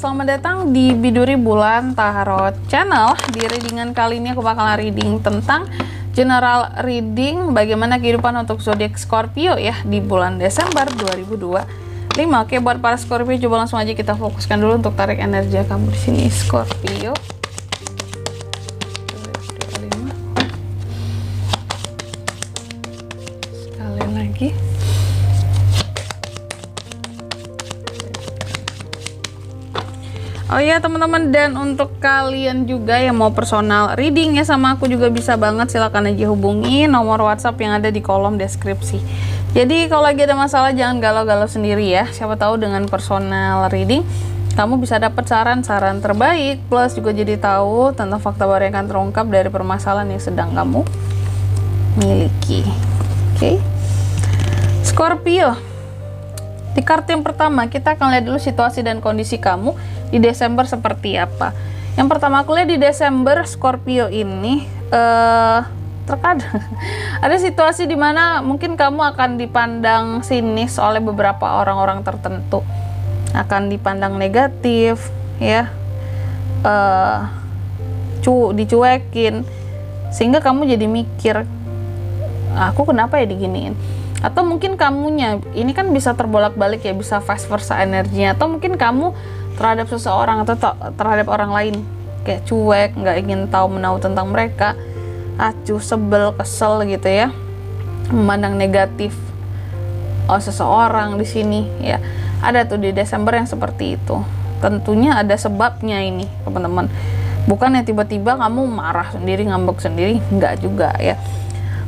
selamat datang di Biduri Bulan Tarot Channel. Di readingan kali ini aku bakalan reading tentang general reading bagaimana kehidupan untuk zodiak Scorpio ya di bulan Desember 2025. Oke, buat para Scorpio coba langsung aja kita fokuskan dulu untuk tarik energi kamu di sini Scorpio. Sekali lagi. Oh iya teman-teman, dan untuk kalian juga yang mau personal reading ya sama aku juga bisa banget, silahkan aja hubungi nomor WhatsApp yang ada di kolom deskripsi. Jadi kalau lagi ada masalah jangan galau-galau sendiri ya, siapa tahu dengan personal reading kamu bisa dapat saran-saran terbaik, plus juga jadi tahu tentang fakta baru yang akan terungkap dari permasalahan yang sedang kamu miliki. Oke. Scorpio, di kartu yang pertama kita akan lihat dulu situasi dan kondisi kamu di Desember seperti apa. Yang pertama aku lihat di Desember Scorpio ini terkadang ada situasi di mana mungkin kamu akan dipandang sinis oleh beberapa orang-orang tertentu, akan dipandang negatif ya, dicuekin, sehingga kamu jadi mikir aku kenapa ya diginiin. Atau mungkin kamunya ini kan bisa terbolak-balik ya, bisa vice versa energinya, atau mungkin kamu terhadap seseorang atau terhadap orang lain kayak cuek, nggak ingin tahu menahu tentang mereka, acuh, sebel, kesel gitu ya, memandang negatif seseorang di sini ya. Ada tuh di Desember yang seperti itu. Tentunya ada sebabnya ini teman-teman, bukan ya tiba-tiba kamu marah sendiri, ngambek sendiri, nggak juga ya.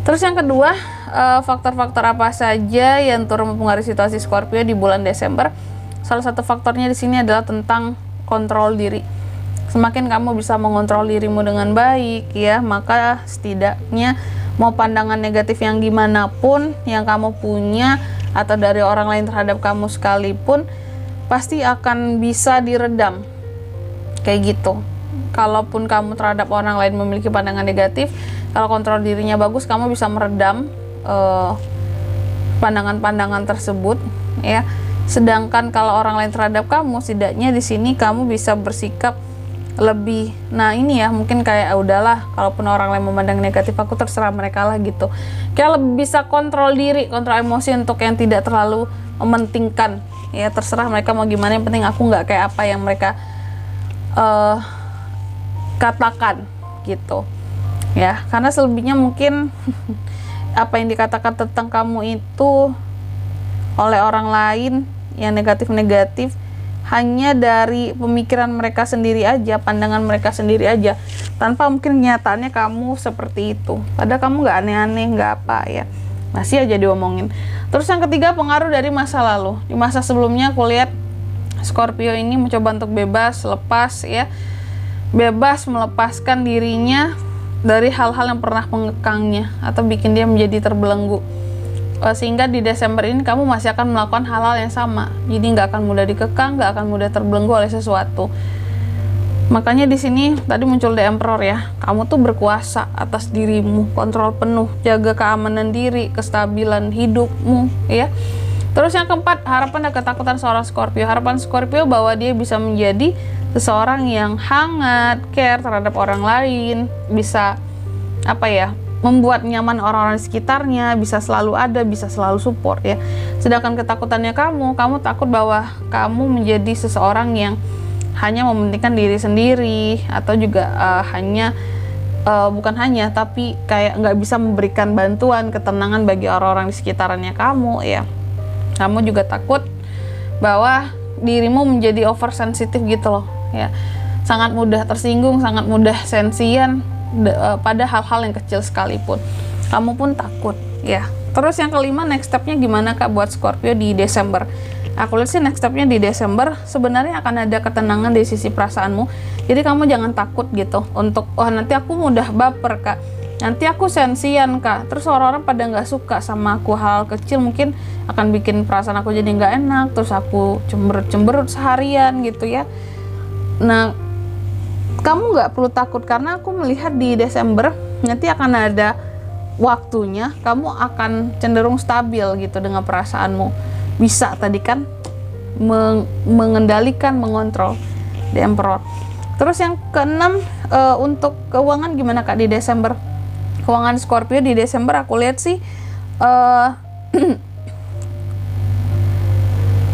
Terus yang kedua, faktor-faktor apa saja yang turut mempengaruhi situasi Scorpio di bulan Desember? Salah satu faktornya di sini adalah tentang kontrol diri. Semakin kamu bisa mengontrol dirimu dengan baik ya, maka setidaknya mau pandangan negatif yang gimana pun yang kamu punya atau dari orang lain terhadap kamu sekalipun pasti akan bisa diredam. Kayak gitu. Kalaupun kamu terhadap orang lain memiliki pandangan negatif, kalau kontrol dirinya bagus, kamu bisa meredam pandangan-pandangan tersebut ya. Sedangkan kalau orang lain terhadap kamu, setidaknya di sini kamu bisa bersikap lebih, nah ini ya, mungkin kayak udahlah, kalaupun orang lain memandang negatif aku terserah mereka lah gitu. Kayak lebih bisa kontrol diri, kontrol emosi untuk yang tidak terlalu mementingkan ya, terserah mereka mau gimana, yang penting aku nggak kayak apa yang mereka katakan gitu ya. Karena selebihnya mungkin apa yang dikatakan tentang kamu itu oleh orang lain yang negatif-negatif hanya dari pemikiran mereka sendiri aja, pandangan mereka sendiri aja, tanpa mungkin nyatanya kamu seperti itu. Padahal kamu nggak aneh-aneh, nggak apa ya, masih aja diomongin. Terus yang ketiga, pengaruh dari masa lalu. Di masa sebelumnya aku lihat Scorpio ini mencoba untuk bebas, lepas ya, bebas melepaskan dirinya dari hal-hal yang pernah mengekangnya atau bikin dia menjadi terbelenggu. Sehingga di Desember ini kamu masih akan melakukan hal-hal yang sama. Jadi nggak akan mudah dikekang, nggak akan mudah terbelenggu oleh sesuatu. Makanya di sini tadi muncul The Emperor ya. Kamu tuh berkuasa atas dirimu, kontrol penuh, jaga keamanan diri, kestabilan hidupmu ya. Terus yang keempat, harapan dan ketakutan seorang Scorpio. Harapan Scorpio bahwa dia bisa menjadi seseorang yang hangat, care terhadap orang lain, bisa apa ya, membuat nyaman orang-orang di sekitarnya, bisa selalu ada, bisa selalu support ya. Sedangkan ketakutannya kamu takut bahwa kamu menjadi seseorang yang hanya mementingkan diri sendiri, atau juga bukan hanya, tapi kayak nggak bisa memberikan bantuan, ketenangan bagi orang-orang di sekitarnya kamu ya. Kamu juga takut bahwa dirimu menjadi oversensitif gitu loh ya, sangat mudah tersinggung, sangat mudah sensian pada hal-hal yang kecil sekalipun. Kamu pun takut ya. Terus yang kelima, next stepnya gimana kak buat Scorpio di Desember? Aku lihat sih next stepnya di Desember sebenarnya akan ada ketenangan di sisi perasaanmu. Jadi kamu jangan takut gitu untuk nanti aku mudah baper kak, nanti aku sensian kak, terus orang-orang pada nggak suka sama aku, hal kecil mungkin akan bikin perasaan aku jadi nggak enak, terus aku cemberut seharian gitu ya. Nah, kamu nggak perlu takut, karena aku melihat di Desember nanti akan ada waktunya kamu akan cenderung stabil gitu dengan perasaanmu. Bisa tadi kan mengendalikan, mengontrol. The Emperor. Terus yang keenam, untuk keuangan gimana Kak di Desember? Keuangan Scorpio di Desember aku lihat sih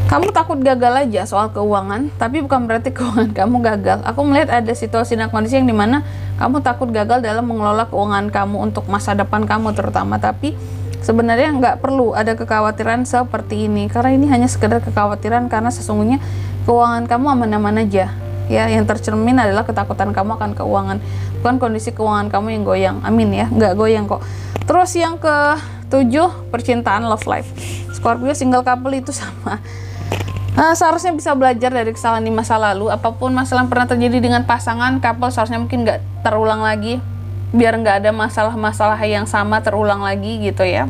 kamu takut gagal aja soal keuangan, tapi bukan berarti keuangan kamu gagal. Aku melihat ada situasi dan kondisi yang dimana kamu takut gagal dalam mengelola keuangan kamu untuk masa depan kamu terutama, tapi sebenarnya nggak perlu ada kekhawatiran seperti ini, karena ini hanya sekedar kekhawatiran karena sesungguhnya keuangan kamu aman-aman aja. Ya, yang tercermin adalah ketakutan kamu akan keuangan, bukan kondisi keuangan kamu yang goyang. Amin ya, nggak goyang kok. Terus yang ke-7, percintaan, love life. Scorpio single couple itu sama. Seharusnya bisa belajar dari kesalahan di masa lalu. Apapun masalah yang pernah terjadi dengan pasangan couple, seharusnya mungkin nggak terulang lagi, biar nggak ada masalah-masalah yang sama terulang lagi gitu ya.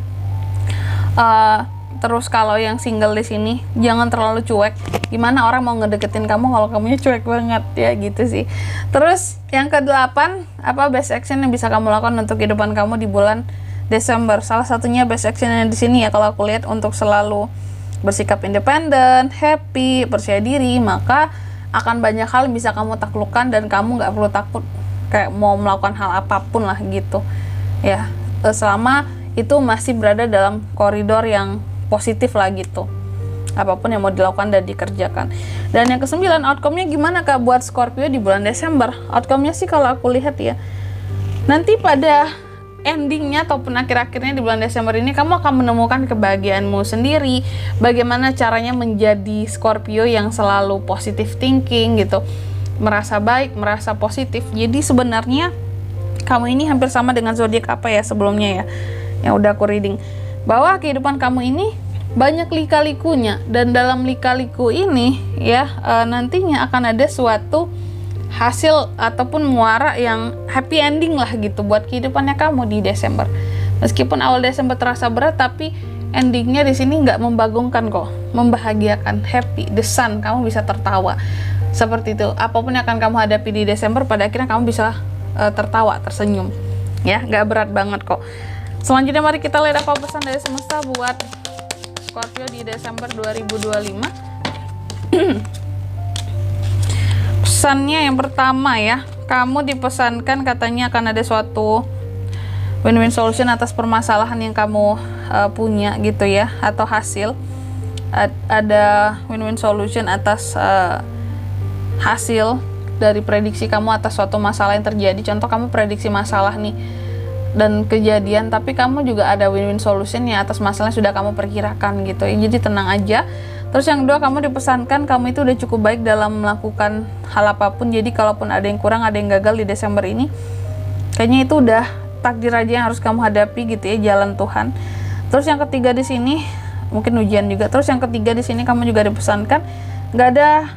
Terus kalau yang single di sini, jangan terlalu cuek. Gimana orang mau ngedeketin kamu kalau kamunya cuek banget ya, gitu sih. Terus yang ke-8, apa best action yang bisa kamu lakukan untuk kehidupan kamu di bulan Desember? Salah satunya best action yang di sini ya, kalau aku lihat, untuk selalu bersikap independen, happy, percaya diri, maka akan banyak hal yang bisa kamu taklukkan dan kamu nggak perlu takut kayak mau melakukan hal apapun lah gitu ya, selama itu masih berada dalam koridor yang positif lah gitu, apapun yang mau dilakukan dan dikerjakan. Dan yang ke-9, outcome-nya gimana Kak buat Scorpio di bulan Desember? Outcome-nya sih kalau aku lihat ya, nanti pada endingnya ataupun akhir-akhirnya di bulan Desember ini kamu akan menemukan kebahagiaanmu sendiri. Bagaimana caranya menjadi Scorpio yang selalu positive thinking gitu, merasa baik, merasa positif. Jadi sebenarnya kamu ini hampir sama dengan zodiak apa ya sebelumnya ya, yang udah aku reading, bahwa kehidupan kamu ini banyak lika-likunya, dan dalam lika-liku ini ya nantinya akan ada suatu hasil ataupun muara yang happy ending lah gitu buat kehidupannya kamu di Desember. Meskipun awal Desember terasa berat, tapi endingnya di sini nggak membagongkan kok, membahagiakan, happy, the sun, kamu bisa tertawa seperti itu. Apapun yang akan kamu hadapi di Desember, pada akhirnya kamu bisa tertawa, tersenyum ya, nggak berat banget kok. Selanjutnya mari kita lihat apa pesan dari semesta buat Scorpio di Desember 2025. Pesannya yang pertama ya, kamu dipesankan katanya akan ada suatu win-win solution atas permasalahan yang kamu punya gitu ya, atau hasil ada win-win solution atas hasil dari prediksi kamu atas suatu masalah yang terjadi. Contoh kamu prediksi masalah nih dan kejadian, tapi kamu juga ada win-win solution ya atas masalah yang sudah kamu perkirakan gitu ya, jadi tenang aja. Terus yang kedua, kamu dipesankan kamu itu udah cukup baik dalam melakukan hal apapun. Jadi kalaupun ada yang kurang, ada yang gagal di Desember ini, kayaknya itu udah takdir aja yang harus kamu hadapi gitu ya, jalan Tuhan. Terus yang ketiga di sini, mungkin ujian juga. Terus yang ketiga di sini kamu juga dipesankan nggak ada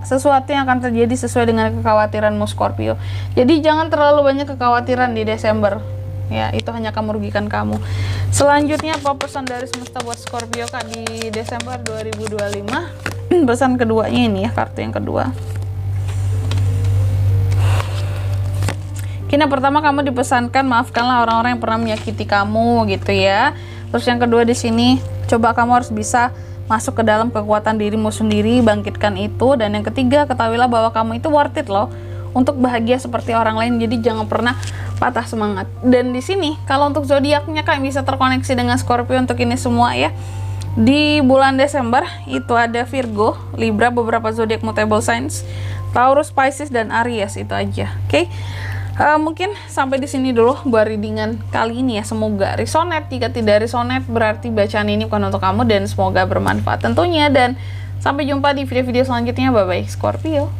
sesuatu yang akan terjadi sesuai dengan kekhawatiranmu Scorpio. Jadi jangan terlalu banyak kekhawatiran di Desember. Ya, itu hanya akan merugikan kamu. Selanjutnya apa pesan dari semesta buat Scorpio Kak di Desember 2025? Pesan keduanya ini ya, kartu yang kedua. Yang pertama, kamu dipesankan maafkanlah orang-orang yang pernah menyakiti kamu gitu ya. Terus yang kedua di sini, coba kamu harus bisa masuk ke dalam kekuatan dirimu sendiri, bangkitkan itu. Dan yang ketiga, ketahuilah bahwa kamu itu worth it loh untuk bahagia seperti orang lain. Jadi jangan pernah patah semangat. Dan di sini kalau untuk zodiaknya Kak bisa terkoneksi dengan Scorpio untuk ini semua ya. Di bulan Desember itu ada Virgo, Libra, beberapa zodiak mutable signs, Taurus, Pisces dan Aries, itu aja. Oke. Mungkin sampai di sini dulu buat readingan kali ini ya. Semoga resonate. Jika tidak resonate berarti bacaan ini bukan untuk kamu, dan semoga bermanfaat tentunya. Dan sampai jumpa di video-video selanjutnya. Bye bye Scorpio.